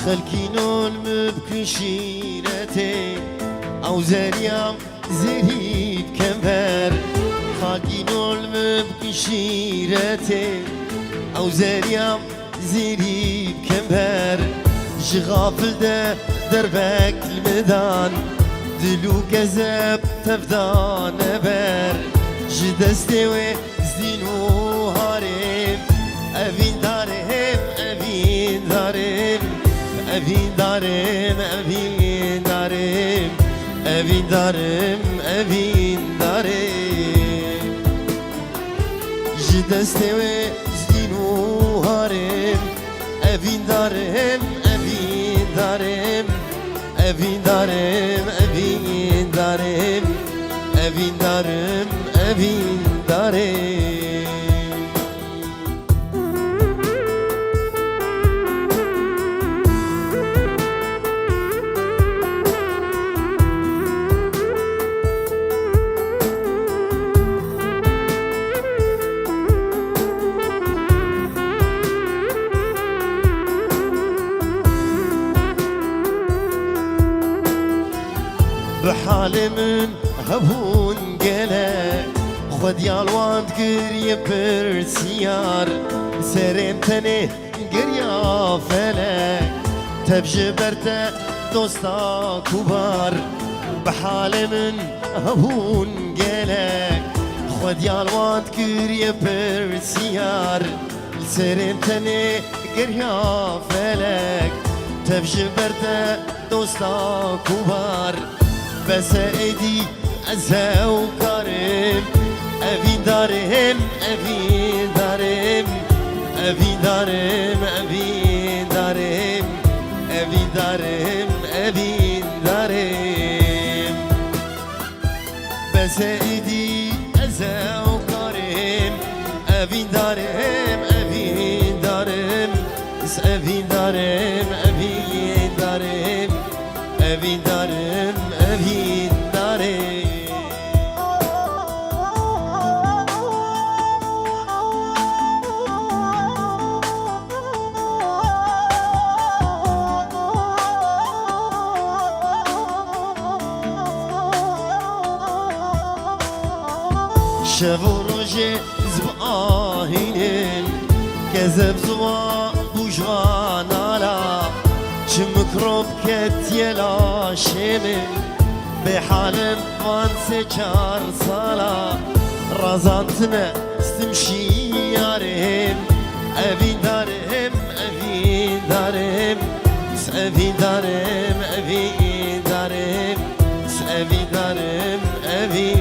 خلكينون مبكشيرتي او زريام زريب كمبر خلكينون مبكشيرتي او زريام زريب كمبر جغافل ده دربك الميدان دلو كذب تفدان بر جدستوي زينو هارم أبين دارم أبين دارم أبين دارم أبين دارم أبين دارم أبين دارم جدستوي زينو هارم أبين دارم أبين دارم أبين دارم أبين دارم أبين دارم أبين دارم بحال من هبون گله خود یالوان گریه پرسیار سرم تنه گریا فلک تبجه برته دوستا کوبار بحال من هبون گله خود یالوان گریه پرسیار سرم تنه گریا فلک تبجه برته دوستا کوبار بس ايدي ازهو كريم ابي دارم ابي دارم ابي دارم ابي دارم ابي دارم ابي دارم بس ايدي ازهو كريم ابي دارم ابي دارم ابي دارم ابي دارم ابي دارم ابي دارم شب و روز زباهینن كذب زوا بوجوانالا چه مکروب کت یلا شمن به حالم وان سه چار سالا رازانتنا استمشي يارم ابي دارم ابي دارم ابي دارم ابي دارم ابي دارم ابي